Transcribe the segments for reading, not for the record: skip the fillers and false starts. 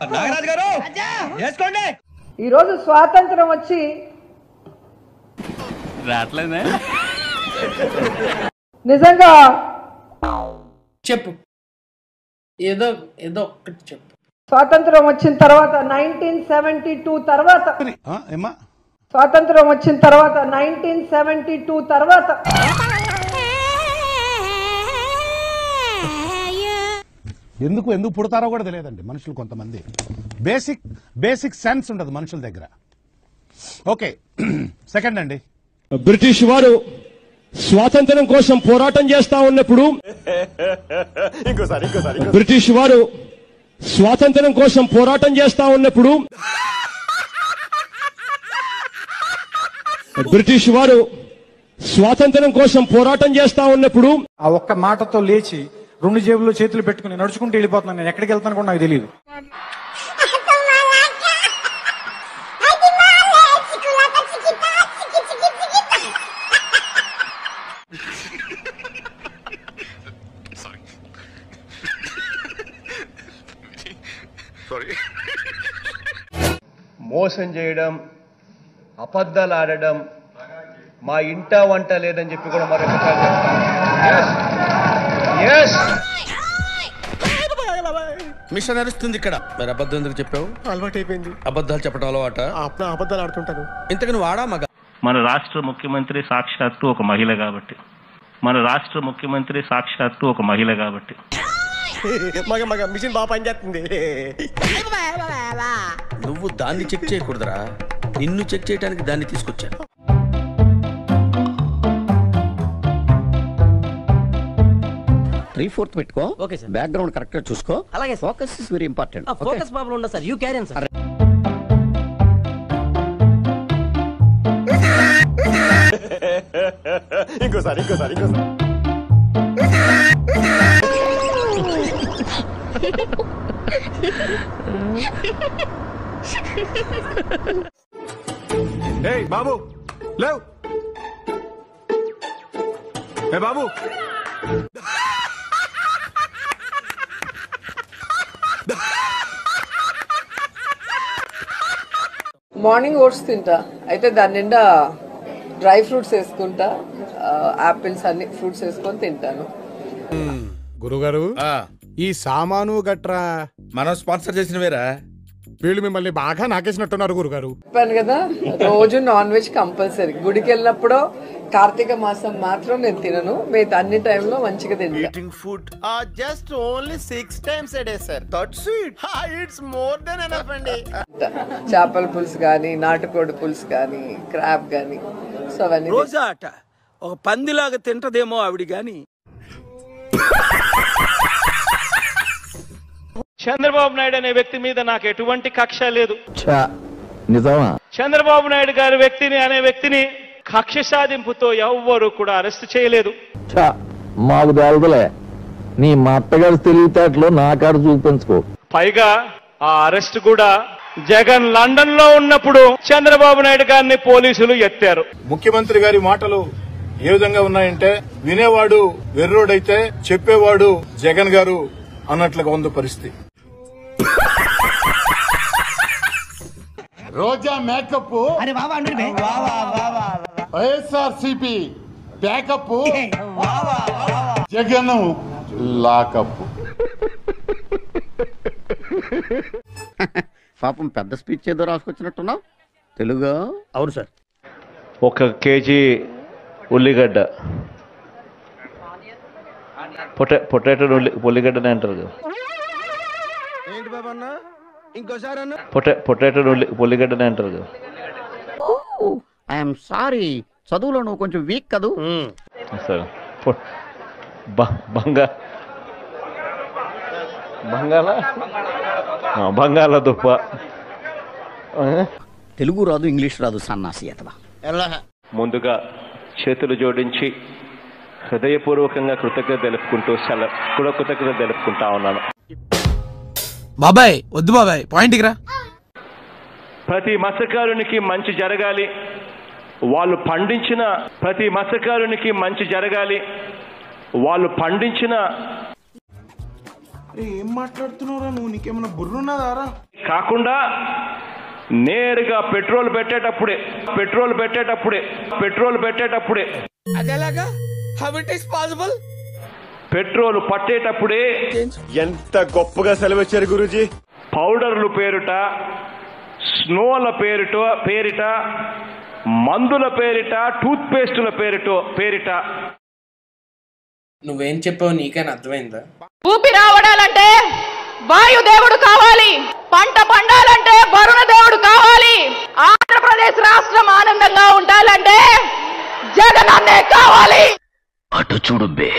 నాగరాజు గారు చేసుకోండి. ఈరోజు స్వాతంత్రం వచ్చి రావట్లేదే నిజంగా చెప్పు, ఏదో ఏదో ఒక్కటి చెప్పు. స్వాతంత్రం వచ్చిన తర్వాత 1972 తర్వాత స్వాతంత్రం వచ్చిన తర్వాత 1972 తర్వాత ఎందుకు పుడతారో కూడా తెలియదండి మనుషులు. కొంతమంది బేసిక్ సెన్స్ ఉండదు మనుషుల దగ్గర. ఓకే, సెకండ్ అండి. బ్రిటిష్ వారు స్వాతంత్రం కోసం పోరాటం చేస్తా ఉన్నప్పుడు బ్రిటిష్ వారు స్వాతంత్రం కోసం పోరాటం చేస్తా ఉన్నప్పుడు బ్రిటిష్ వారు స్వాతంత్రం కోసం పోరాటం చేస్తా ఉన్నప్పుడు ఆ ఒక్క మాటతో లేచి 2 జేబుల్లో చేతులు పెట్టుకుని నడుచుకుంటూ వెళ్ళిపోతున్నాను. నేను ఎక్కడికి వెళ్తాను కూడా నాకు తెలియదు. మోసం చేయడం, అబద్ధాలు ఆడడం, మా ఇంట వంట లేదని చెప్పి కూడా మరొకసారి మిషన్ నడుస్తుంది ఇక్కడ. మరి అబద్ధం ఎందుకు చెప్పావు? అలవాటు అయిపోయింది. అబద్ధాలు చెప్పడం అలవాట? అబద్ధాలు ఆడుతుంటాను. ఇంతకు నువ్వు ఆడా మగ? మన రాష్ట్ర ముఖ్యమంత్రి సాక్షాత్తు ఒక మహిళ కాబట్టి మగ మిషన్ బాగా పనిచేస్తుంది. నువ్వు దాన్ని చెక్ చేయకూడదురా, నిన్ను చెక్ చేయడానికి దాన్ని తీసుకొచ్చాను. త్రీ-ఫోర్త్ పెట్టుకో. Okay sir. బ్యాక్గ్రౌండ్ కరెక్ట్ గా చూసుకో. అలాగే. Focus is very important. Focus problem ఉండదు sir. You carry on sir. ఇంకోసారి బాబు లేవు. బాబు మార్నింగ్ ఓట్స్ తింటా, అయితే దాని నిండా డ్రై ఫ్రూట్స్ వేసుకుంటా, ఆపిల్స్ అన్ని ఫ్రూట్స్ వేసుకొని తింటాను. గురుగారు, ఈ సామాను గట్రా మనం స్పాన్సర్ చేసిన వేరా? వీళ్ళు మిమ్మల్ని బాగా నాకేసినట్టున్నారు గురుగారు. చెప్పాను కదా, రోజు నాన్ వెజ్ కంపల్సరీ. గుడికి వెళ్ళినప్పుడు కార్తీక మాసం మాత్రం నేను తినను, మిగతా అన్ని టైంలో మంచిగా తింటాను. Food just only 6 times a day sir. That's it. It's more than enough అండి. చేపల పులుసు కానీ, నాటుకోడి పులుసు కానీ, క్రాబ్ కానీ, సో అవన్నీ. రోజా అట ఒక పందిలాగా తింటదేమో ఆవిడ గాని. చంద్రబాబు నాయుడు అనే వ్యక్తి మీద నాకు ఎటువంటి కక్ష లేదు. నిజమా? చంద్రబాబు నాయుడు గారి వ్యక్తిని కక్ష సాధింపుతో ఎవ్వరూ కూడా అరెస్ట్ చేయలేదు. మాకు తెలదలే, నీ మా అత్తగారు తెలివితేటలో నా కాడ చూపించుకో. పైగా ఆ అరెస్ట్ కూడా జగన్ లండన్ లో ఉన్నప్పుడు చంద్రబాబు నాయుడు గారిని పోలీసులు ఎత్తారు. ముఖ్యమంత్రి గారి మాటలు ఏ విధంగా ఉన్నాయంటే, వినేవాడు వెర్రోడైతే చెప్పేవాడు జగన్ గారు అన్నట్లుగా ఉంది పరిస్థితి. Roja makeup, YSRCP backup, Jagan lockup. పాపం పెద్ద స్పీచ్ ఏదో రాసుకొచ్చినట్టున్నావు. తెలుగు? అవును సార్. 1 kg ఉల్లిగడ్డ, పొటాటో ఉల్లిగడ్డనే అంటారు కదా. ఏంటి బాబన్న ఇంకోసారి అన్న? పొటాటో ఉల్లిగడ్డనే అంటారు కదా. ఐఎమ్ సారీ, చదువులో నువ్వు కొంచెం వీక్ కదూ. సరే, బంగాళదుంప. తెలుగు రాదు, ఇంగ్లీష్ రాదు, సన్నాసి అతవా. ముందుగా చేతులు జోడించి హృదయపూర్వకంగా కృతజ్ఞత తెలుపుకుంటా ఉన్నాను. బాబాయ్ వద్దు బాబాయ్, పాయింట్కి రా. ప్రతి మత్స్యకారునికి మంచి జరగాలి, వాళ్ళు పండించిన ప్రతి మత్స్యకారునికి మంచి జరగాలి, వాళ్ళు పండించిన. ఏం మాట్లాడుతున్నారా నువ్వు? నీకేమన్నా బుర్రున్నదారా? కాకుండా నేరుగా పెట్రోల్ పెట్టేటప్పుడే అదేలాగా how it is possible? Petrol పట్టేటప్పుడే ఎంత గొప్పగా సెలవిచ్చారు గురూజీ. పౌడర్లు పేరిట, స్నోల పేరిట, మందుల పేరిట, టూత్ పేస్టుల పేరిట. నువ్వేం చెప్పావు నీకైనా అర్థమైందా? ఊపిరావడాలంటే వాయుదేవుడు కావాలి, పంట పండాలంటే వరుణ దేవుడు కావాలి, ఆంధ్రప్రదేశ్ రాష్ట్రం ఆనందంగా ఉండాలంటే జగనన్నే కావాలి. అటు చూడు బే.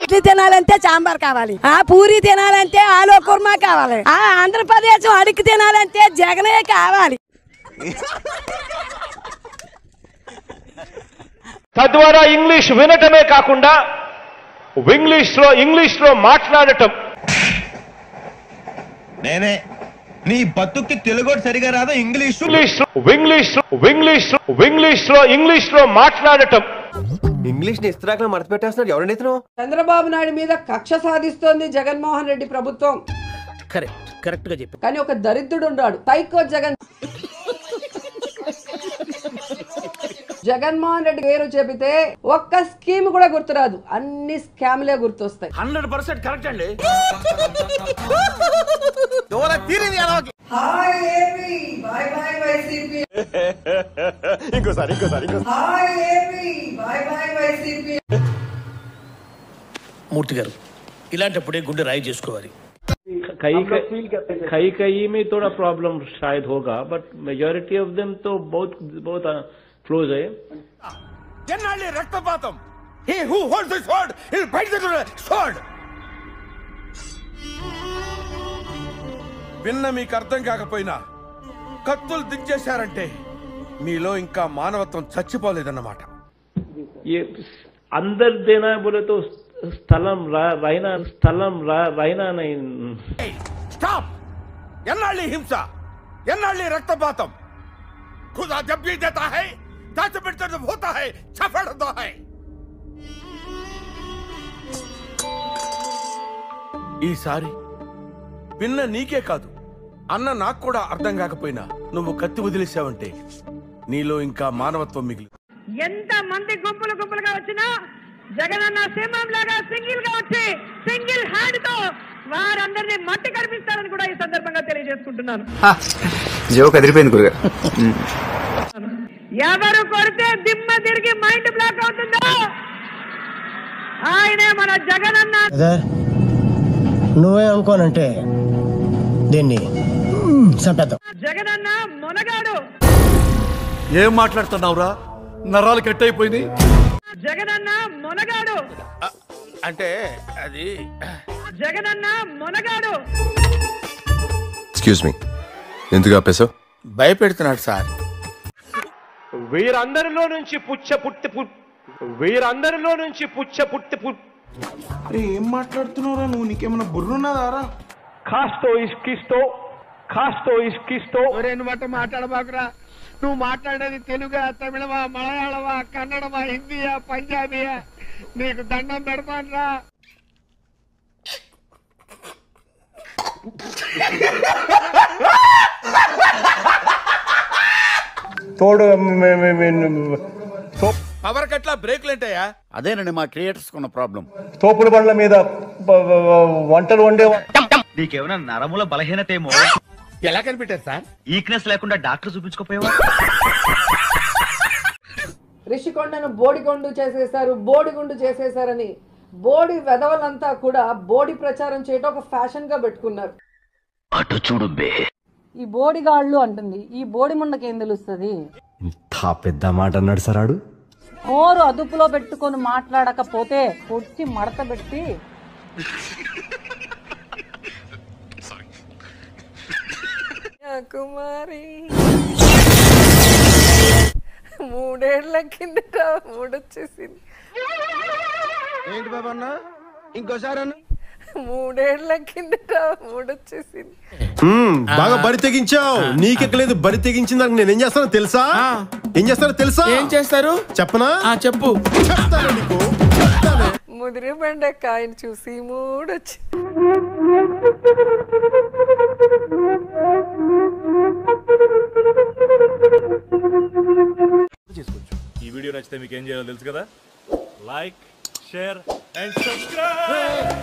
ఇడ్లీ తినాలంటే సాంబార్ కావాలి, ఆ పూరి తినాలంటే ఆలు కుర్మా కావాలి, ఆ ఆంధ్రప్రదేశ్ అడిగి తినాలంటే జగనే కావాలి. తద్వారా ఇంగ్లీష్ వినటమే కాకుండా ఇంగ్లీష్ లో మాట్లాడటం. నేనే నీ బతుక్కి తెలుగు సరిగా రాదా? ఇంగ్లీష్ లో మాట్లాడటం. ఇంగ్లీష్ ని ఇస్త్రాకులో మడత పెట్టేస్తున్నాడు ఎవరండి ఇతను? చంద్రబాబు నాయుడు మీద కక్ష సాధిస్తోంది జగన్మోహన్ రెడ్డి ప్రభుత్వం. కరెక్ట్ గా చెప్పు. కానీ ఒక దరిద్రుడు ఉన్నాడు, సైకో జగన్మోహన్ రెడ్డి పేరు చెబితే ఒక్క స్కీమ్ కూడా గుర్తురాదు, అన్ని స్కామ్లే గుర్తొస్తాయి. 100% కరెక్ట్ అండి. ఇంకోసారి మూర్తి గారు ఇలాంటప్పుడే గుండె రాయి చేసుకోవాలి. कई में थोड़ा प्रॉब्लम शायद होगा, बट मेजॉरिटी ऑफ देम तो बहुत क्लोज है. రక్తపాతం. He who holds the sword, he'll fight the sword. విన్న మీకు అర్థం కాకపోయినా కత్తులు దించేశారంటే మీలో ఇంకా మానవత్వం చచ్చిపోలేదన్నమాట. ये अंदर देना है बोले तो స్థలం రైనా नहीं. స్టాప్. ఎన్నాళ్ళీ హింస, ఎన్నాళ్ళీ రక్తపాతం. खुदा जब भी देता है दाचपेट जब होता है सफल होता है. ఈసారి విన్న నీకే కాదు అన్న నాకు కూడా అర్థం కాకపోయినా నువ్వు కత్తి వదిలేసావంటే నీలో ఇంకా మానవత్వం మిగిలి. ఎంత మంది గుంపులుగా వచ్చినా జగనన్న సింహం లాగా సింగిల్ గా వచ్చి సింగిల్ హ్యాండ్ తో వారందరినీ మట్టి కనిపిస్తారని కూడా ఈ సందర్భంగా తెలియజేసుకుంటున్నాను. జోక్ అదిరిపోయింది గురుగారు. ఎవరు కొడితే దిమ్మ తిరిగి మైండ్ బ్లాక్ అవుతుందో ఆయనే మన జగనన్న. నువ్వే అనుకోనంటే దీన్ని చంపేద్దాం. జగనన్న మొనగాడు. ఏం మాట్లాడుతున్నావురా? నరాలు కట్ అయిపోయింది. జగనన్న మొనగాడు అంటే అది జగనన్న మొనగాడు. ఎక్స్క్యూజ్ మీ, ఎందుకు ఆపేశావు? భయపెడుతున్నాడు సార్. వీరందరిలో నుంచి పుచ్చ పుట్టి ఏం మాట్లాడుతున్నావురా నువ్వు? నీకేమైనా బుర్రున్నదారా? కాస్తో ఇష్కిస్తో మాట మాట్లాడబాకురా. నువ్వు మాట్లాడేది తెలుగా, తమిళమా, మలయాళమా, కన్నడమా, హిందీయా, పంజాబీయా? నీకు దండం పెడతాను రా. పవర్ కట్లా బ్రేక్లు ఏంటయ్యా? అదేనండి మా క్రియేటర్స్ ఉన్న ప్రాబ్లం. తోపుల బండ్ల మీద వంటలు వండే. నీకేమైనా నరముల బలహీనతేమో. ఎలా కనిపెట్టారు సార్? ఈక్నెస్ లేకుండా డాక్టర్ చూపించుకోపోయావా? రిషికొండను బోడిగుండు చేసేశారని బోడి వెధవలంతా కూడా బోడి ప్రచారం చేయడం ఒక ఫ్యాషన్ గా పెట్టుకున్నారు. అటు చూడు బే. ఈ బోడిగాళ్ళు అంటుంది, ఈ బోడి ముండకేం తెలుస్తుంది? ఇంత పెద్ద మాట అన్నాడు సరాడు. నోరు అదుపులో పెట్టుకొని మాట్లాడకపోతే కొట్టి మడత పెట్టి కుమారి 3 ఏళ్ల కిందట మూడొచ్చేసింది. ఏంటి బాబా అన్న? ఇంకోసారి అన్న. 3 ఏళ్ల కిందట మూడొచ్చేసింది. బాగా బరి తెగించావు. నీకెక్కలేదు, బరి తెగించిన దానికి నేను ఏం చేస్తానో తెలుసా? ఏం చేస్తారు చెప్పనా? చెప్పు. చెప్తాను నీకు. ముదిరి బెండకాయని చూసి మూడొచ్చింది. వీడియో నచ్చితే మీకు ఏం చేయాలో తెలుసు కదా, లైక్, షేర్ అండ్ సబ్స్క్రైబ్.